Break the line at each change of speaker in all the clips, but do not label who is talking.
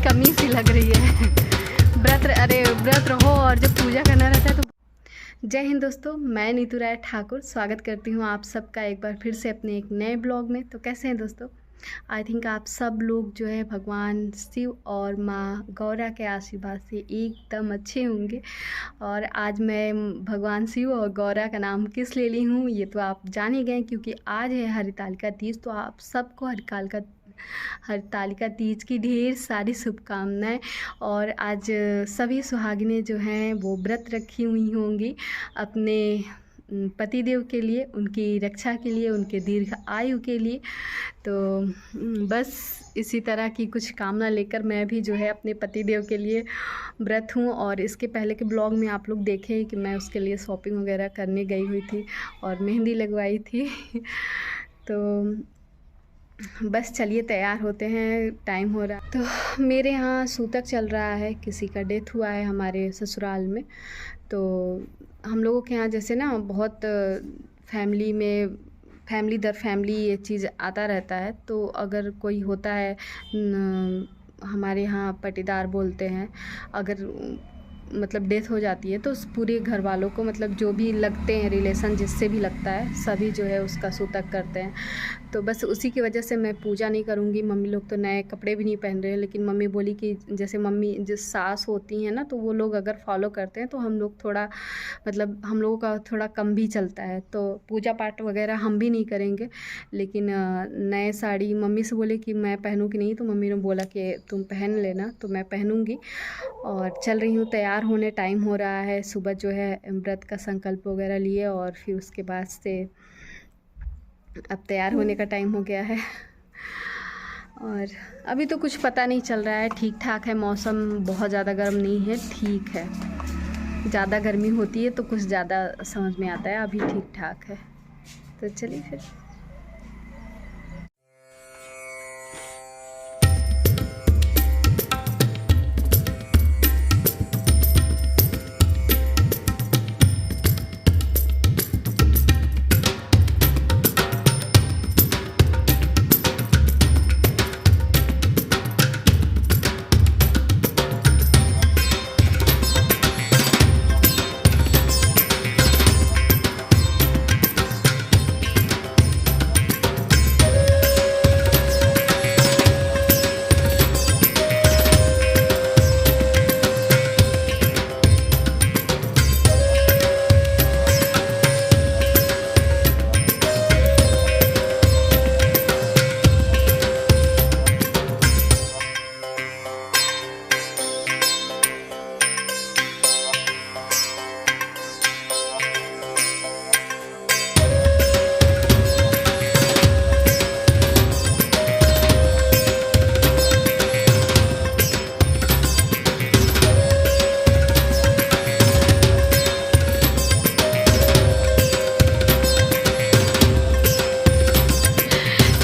कमी सी लग रही है। व्रत रहो और जब पूजा करना रहता है तो। जय हिंद दोस्तों, मैं नीतू राय ठाकुर स्वागत करती हूँ आप सबका एक बार फिर से अपने एक नए ब्लॉग में। तो कैसे हैं दोस्तों? आई थिंक आप सब लोग जो है भगवान शिव और माँ गौरा के आशीर्वाद से एकदम अच्छे होंगे। और आज मैं भगवान शिव और गौरा का नाम किस ले ली हूँ ये तो आप जान ही गए, क्योंकि आज है हरितालिका तीज। तो आप सबको हरितालिका तीज की ढेर सारी शुभकामनाएं। और आज सभी सुहागिनें जो हैं वो व्रत रखी हुई होंगी अपने पतिदेव के लिए, उनकी रक्षा के लिए, उनके दीर्घ आयु के लिए। तो बस इसी तरह की कुछ कामना लेकर मैं भी जो है अपने पतिदेव के लिए व्रत हूँ। और इसके पहले के ब्लॉग में आप लोग देखे कि मैं उसके लिए शॉपिंग वगैरह करने गई हुई थी और मेहंदी लगवाई थी। तो बस चलिए तैयार होते हैं, टाइम हो रहा। तो मेरे यहाँ सूतक चल रहा है, किसी का डेथ हुआ है हमारे ससुराल में। तो हम लोगों के यहाँ जैसे ना बहुत फैमिली दर फैमिली ये चीज़ आता रहता है। तो अगर कोई होता है, हमारे यहाँ पटीदार बोलते हैं, अगर मतलब डेथ हो जाती है तो उस पूरे घर वालों को, मतलब जो भी लगते हैं रिलेशन, जिससे भी लगता है सभी जो है उसका सूतक करते हैं। तो बस उसी की वजह से मैं पूजा नहीं करूँगी। मम्मी लोग तो नए कपड़े भी नहीं पहन रहे हैं, लेकिन मम्मी बोली कि जैसे मम्मी जिस सास होती हैं ना, तो वो लोग अगर फॉलो करते हैं तो हम लोग थोड़ा, मतलब हम लोगों का थोड़ा कम भी चलता है। तो पूजा पाठ वगैरह हम भी नहीं करेंगे, लेकिन नए साड़ी मम्मी से बोले कि मैं पहनूँ कि नहीं, तो मम्मी ने बोला कि तुम पहन लेना, तो मैं पहनूँगी। और चल रही हूँ, तैयार होने टाइम हो रहा है। सुबह जो है व्रत का संकल्प वगैरह लिए और फिर उसके बाद से अब तैयार होने का टाइम हो गया है। और अभी तो कुछ पता नहीं चल रहा है, ठीक ठाक है मौसम, बहुत ज़्यादा गर्म नहीं है, ठीक है। ज़्यादा गर्मी होती है तो कुछ ज़्यादा समझ में आता है, अभी ठीक ठाक है। तो चलिए फिर।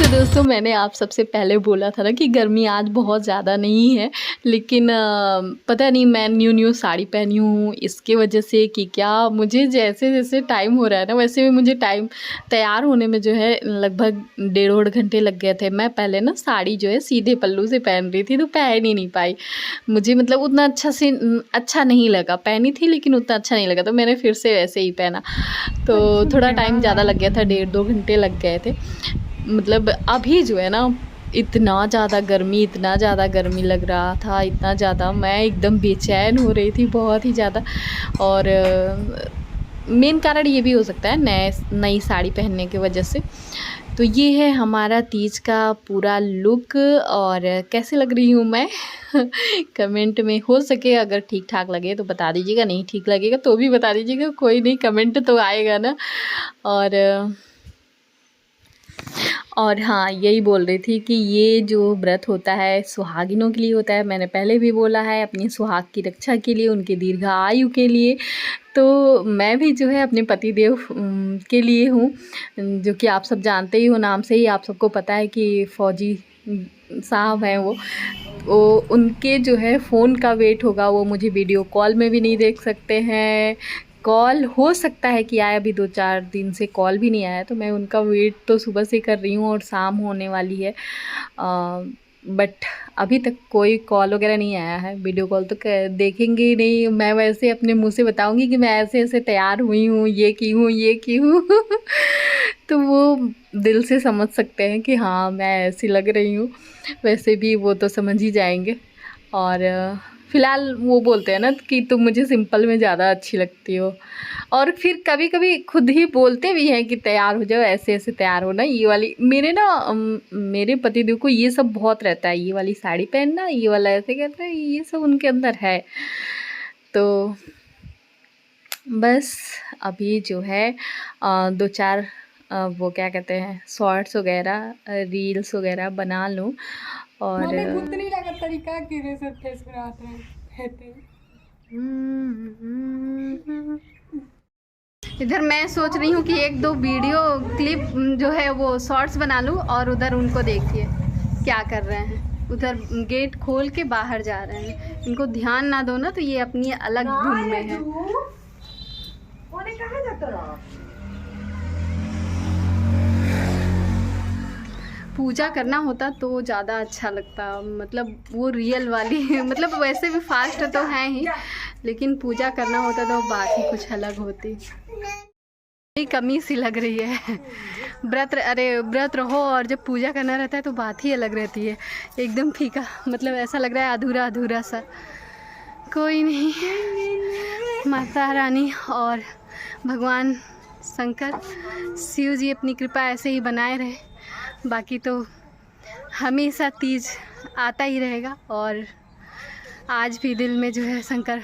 दोस्तों मैंने आप सबसे पहले बोला था ना कि गर्मी आज बहुत ज़्यादा नहीं है, लेकिन पता नहीं मैं न्यू साड़ी पहनी हूँ इसके वजह से कि क्या, मुझे जैसे जैसे टाइम हो रहा है ना वैसे भी मुझे टाइम तैयार होने में जो है लगभग 1.5 घंटे लग गए थे। मैं पहले ना साड़ी जो है सीधे पल्लू से पहन रही थी तो पहन ही नहीं पाई, मुझे मतलब उतना अच्छा नहीं लगा। पहनी थी लेकिन उतना अच्छा नहीं लगा, तो मैंने फिर से वैसे ही पहना। तो थोड़ा टाइम ज़्यादा लग गया था, 1.5-2 घंटे लग गए थे। मतलब अभी जो है ना इतना ज़्यादा गर्मी लग रहा था, इतना ज़्यादा मैं एकदम बेचैन हो रही थी, बहुत ही ज़्यादा। और मेन कारण ये भी हो सकता है नई साड़ी पहनने की वजह से। तो ये है हमारा तीज का पूरा लुक। और कैसे लग रही हूँ मैं कमेंट में हो सके अगर ठीक ठाक लगे तो बता दीजिएगा, नहीं ठीक लगेगा तो भी बता दीजिएगा, कोई नहीं, कमेंट तो आएगा ना। और हाँ, यही बोल रही थी कि ये जो व्रत होता है सुहागिनों के लिए होता है। मैंने पहले भी बोला है, अपनी सुहाग की रक्षा के लिए, उनके दीर्घ आयु के लिए। तो मैं भी जो है अपने पतिदेव के लिए हूँ, जो कि आप सब जानते ही हो, नाम से ही आप सबको पता है कि फ़ौजी साहब हैं वो उनके जो है फ़ोन का वेट होगा। वो मुझे वीडियो कॉल में भी नहीं देख सकते हैं, कॉल हो सकता है कि आए, अभी 2-4 दिन से कॉल भी नहीं आया। तो मैं उनका वेट तो सुबह से कर रही हूँ और शाम होने वाली है। बट अभी तक कोई कॉल वगैरह नहीं आया है। वीडियो कॉल तो देखेंगे ही नहीं। मैं वैसे अपने मुंह से बताऊंगी कि मैं ऐसे ऐसे तैयार हुई हूँ, ये की हूँ तो वो दिल से समझ सकते हैं कि हाँ मैं ऐसी लग रही हूँ। वैसे भी वो तो समझ ही जाएंगे। और फ़िलहाल वो बोलते हैं ना कि तुम मुझे सिंपल में ज़्यादा अच्छी लगती हो। और फिर कभी कभी खुद ही बोलते भी हैं कि तैयार हो जाओ, ऐसे ऐसे तैयार हो ना, ये वाली मेरे ना मेरे पतिदेव को ये सब बहुत रहता है, ये वाली साड़ी पहनना, ये वाला ऐसे करना, ये सब उनके अंदर है। तो बस अभी जो है दो चार वो क्या कहते हैं शॉर्ट्स वगैरह रील्स वगैरह बना लूँ। और तरीका फेस इधर मैं सोच रही हूँ कि एक दो वीडियो क्लिप जो है वो शॉर्ट्स बना लूँ। और उधर उनको देखिए क्या कर रहे हैं, उधर गेट खोल के बाहर जा रहे हैं। इनको ध्यान ना दो ना तो ये अपनी अलग धुन में है। पूजा करना होता तो ज़्यादा अच्छा लगता, मतलब वो रियल वाली मतलब वैसे भी फास्ट तो है ही, लेकिन पूजा करना होता तो बात ही कुछ अलग होती। कमी सी लग रही है। व्रत रहो और जब पूजा करना रहता है तो बात ही अलग रहती है, एकदम फीका, मतलब ऐसा लग रहा है अधूरा अधूरा सा। कोई नहीं, माता रानी और भगवान शंकर शिव जी अपनी कृपा ऐसे ही बनाए रहे। बाकी तो हमेशा तीज आता ही रहेगा। और आज भी दिल में जो है शंकर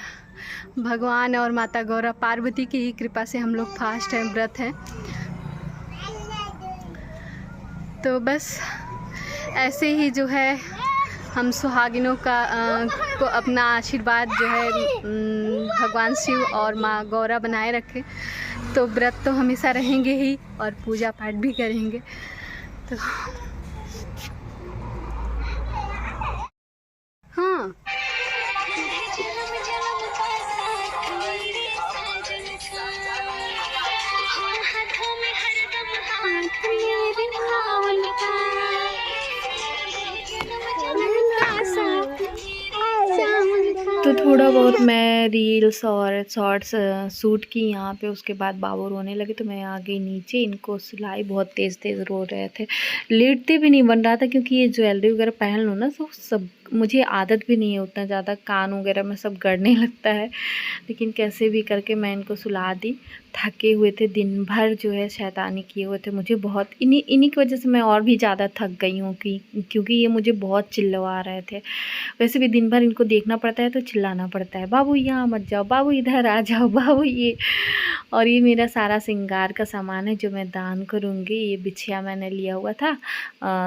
भगवान और माता गौरा पार्वती की ही कृपा से हम लोग फास्ट हैं, व्रत हैं। तो बस ऐसे ही जो है हम सुहागिनों का को अपना आशीर्वाद जो है भगवान शिव और माँ गौरा बनाए रखें। तो व्रत तो हमेशा रहेंगे ही और पूजा पाठ भी करेंगे। तो हाँ, तो थोड़ा बहुत मैं रील्स और शॉर्ट्स शूट की यहाँ पे। उसके बाद बाबू रोने लगे तो मैं आ गई नीचे। इनको सिलाई बहुत तेज़ तेज़ रो रहे थे, लेटते भी नहीं बन रहा था क्योंकि ये ज्वेलरी वगैरह पहन लो ना तो सब, मुझे आदत भी नहीं है उतना ज़्यादा, कान वगैरह में सब गड़ने लगता है। लेकिन कैसे भी करके मैं इनको सुला दी। थके हुए थे, दिन भर जो है शैतानी किए हुए थे। मुझे बहुत इन्हीं की वजह से मैं और भी ज़्यादा थक गई हूँ क्योंकि ये मुझे बहुत चिल्लवा रहे थे। वैसे भी दिन भर इनको देखना पड़ता है तो चिल्लाना पड़ता है, बाबू यहाँ मत जाओ, बाबू इधर आ जाओ, बाबू ये। और ये मेरा सारा श्रृंगार का सामान है जो मैं दान करूँगी। ये बिछिया मैंने लिया हुआ था,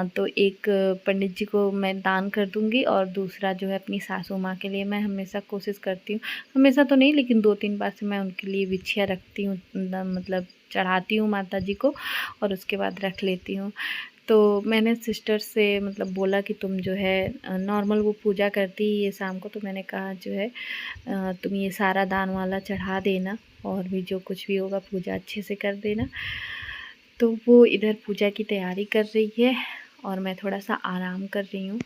तो एक पंडित जी को मैं दान कर दूँगी और दूसरा जो है अपनी सासू माँ के लिए। मैं हमेशा कोशिश करती हूँ, हमेशा तो नहीं लेकिन 2-3 बार से मैं उनके लिए बिछिया रखती हूँ, मतलब चढ़ाती हूँ माता जी को और उसके बाद रख लेती हूँ। तो मैंने सिस्टर से मतलब बोला कि तुम जो है नॉर्मल वो पूजा करती है शाम को, तो मैंने कहा जो है तुम ये सारा दान वाला चढ़ा देना और भी जो कुछ भी होगा पूजा अच्छे से कर देना। तो वो इधर पूजा की तैयारी कर रही है और मैं थोड़ा सा आराम कर रही हूँ।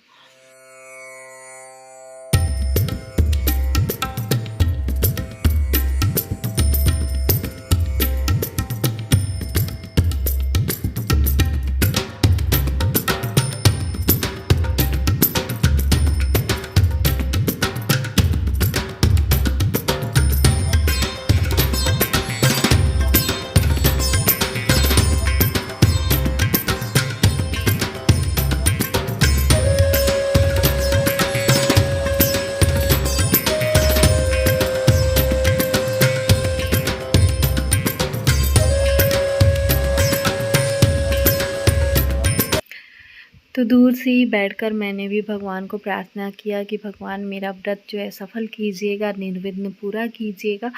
तो दूर से ही बैठकर मैंने भी भगवान को प्रार्थना किया कि भगवान मेरा व्रत जो है सफल कीजिएगा, निर्विघ्न पूरा कीजिएगा।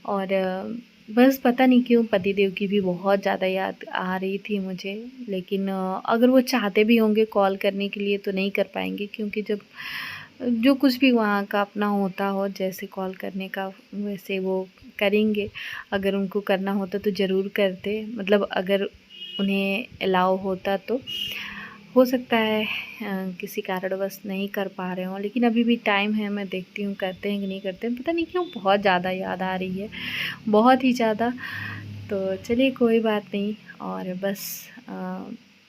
और बस पता नहीं क्यों पतिदेव की भी बहुत ज़्यादा याद आ रही थी मुझे। लेकिन अगर वो चाहते भी होंगे कॉल करने के लिए तो नहीं कर पाएंगे, क्योंकि जब जो कुछ भी वहाँ का अपना होता हो, जैसे कॉल करने का वैसे वो करेंगे। अगर उनको करना होता तो ज़रूर करते, मतलब अगर उन्हें अलाउ होता तो। हो सकता है किसी कारणवश नहीं कर पा रहे हों, लेकिन अभी भी टाइम है। मैं देखती हूँ करते हैं कि नहीं करते हैं, पता नहीं क्यों बहुत ज़्यादा याद आ रही है, बहुत ही ज़्यादा। तो चलिए कोई बात नहीं। और बस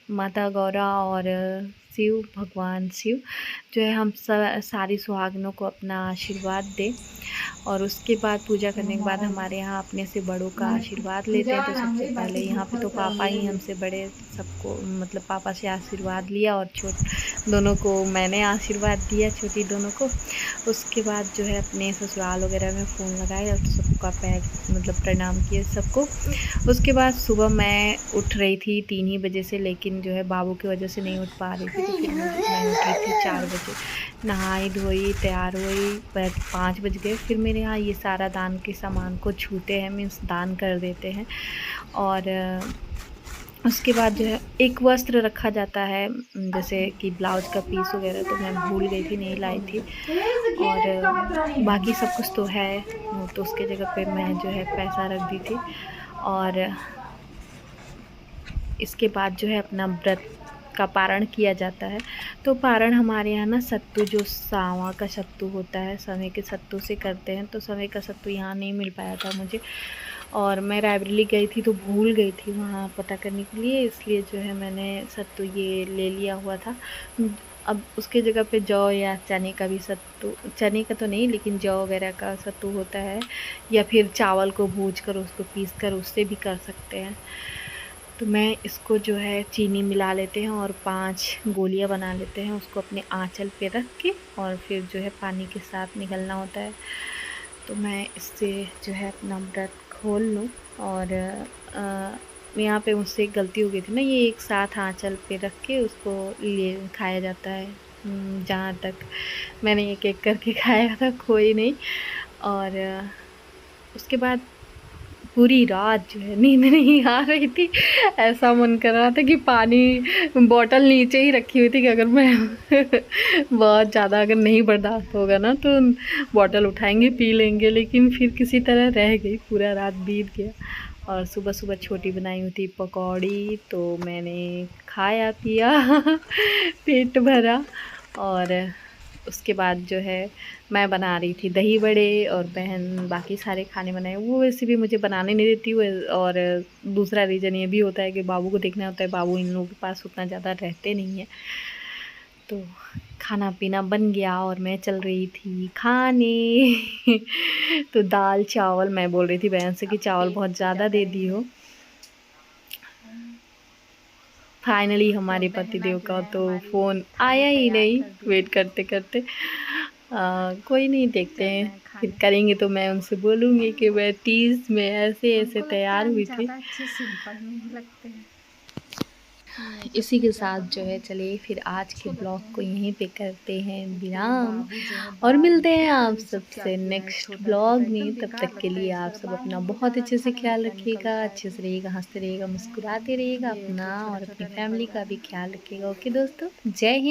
माता गौरा और शिव भगवान शिव जो है हम सारी सुहागिनों को अपना आशीर्वाद दे। और उसके बाद पूजा करने के बाद हमारे यहाँ अपने से बड़ों का आशीर्वाद लेते हैं। तो सबसे पहले यहाँ पे तो पापा ही हमसे बड़े, सबको मतलब पापा से आशीर्वाद लिया, और दोनों को मैंने आशीर्वाद दिया, छोटी दोनों को। उसके बाद जो है अपने ससुराल वगैरह में फ़ोन लगाया और सबका पैर मतलब प्रणाम किए सबको। उसके बाद सुबह मैं उठ रही थी 3 ही बजे से, लेकिन जो है बाबू की वजह से नहीं उठ पा रही थी। तो फिर मैं उठी थी 4 बजे, नहाई धोई तैयार हुई, पर 5 बज गए। फिर मेरे यहाँ ये सारा दान के सामान को छूते हैं, मीन्स दान कर देते हैं। और उसके बाद जो है एक वस्त्र रखा जाता है, जैसे कि ब्लाउज का पीस वगैरह, तो मैं भूल गई थी, नहीं लाई थी। और बाकी सब कुछ तो है, तो उसके जगह पे मैं जो है पैसा रख दी थी। और इसके बाद जो है अपना व्रत का पारण किया जाता है। तो पारण हमारे यहाँ ना सत्तू, जो सावा का सत्तू होता है, सवे के सत्तू से करते हैं। तो सवे का सत्तू यहाँ नहीं मिल पाया था मुझे, और मैं रायबरेली गई थी तो भूल गई थी वहाँ पता करने के लिए, इसलिए जो है मैंने सत्तू ये ले लिया हुआ था। अब उसके जगह पे जौ या चने का भी सत्तू, चने का तो नहीं लेकिन जौ वगैरह का सत्तू होता है, या फिर चावल को भूज कर उसको पीस कर उससे भी कर सकते हैं। तो मैं इसको जो है चीनी मिला लेते हैं और 5 गोलियां बना लेते हैं, उसको अपने आंचल पे रख के, और फिर जो है पानी के साथ निकलना होता है। तो मैं इससे जो है अपना व्रत खोल लूँ। और यहाँ पे मुझसे एक गलती हो गई थी ना, ये एक साथ आंचल पे रख के उसको ले खाया जाता है। जहाँ तक मैंने एक एक करके खाया था, कोई नहीं। और उसके बाद पूरी रात जो है नींद नहीं आ रही थी। ऐसा मन कर रहा था कि पानी बॉटल नीचे ही रखी हुई थी कि अगर मैं बहुत ज़्यादा अगर नहीं बर्दाश्त होगा ना तो बॉटल उठाएंगे पी लेंगे, लेकिन फिर किसी तरह रह गई, पूरा रात बीत गया। और सुबह सुबह छोटी बनाई हुई थी पकौड़ी, तो मैंने खाया पिया पेट भरा। और उसके बाद जो है मैं बना रही थी दही बड़े, और बहन बाकी सारे खाने बनाए। वो वैसे भी मुझे बनाने नहीं देती वो, और दूसरा रीज़न ये भी होता है कि बाबू को देखना होता है, बाबू इन लोगों के पास उतना ज़्यादा रहते नहीं हैं। तो खाना पीना बन गया और मैं चल रही थी खाने तो दाल चावल, मैं बोल रही थी बहन से कि चावल बहुत ज़्यादा दे दी हो। फाइनली हमारे पतिदेव का तो फ़ोन आया ही नहीं, वेट करते करते। कोई नहीं, देखते हैं फिर करेंगे तो मैं उनसे बोलूँगी कि मैं 30 में ऐसे ऐसे तैयार हुई थी।
अच्छे सिंपल नहीं लगते हैं।
इसी के साथ जो है चलिए फिर आज के ब्लॉग को यहीं पे करते हैं विराम, और मिलते हैं आप सबसे नेक्स्ट ब्लॉग में। तब तक के लिए आप सब अपना बहुत अच्छे से ख्याल रखिएगा, अच्छे से रहिएगा, हंसते रहिएगा, मुस्कुराते रहिएगा, अपना और अपनी फैमिली का भी ख्याल रखिएगा। ओके दोस्तों, जय हिंद।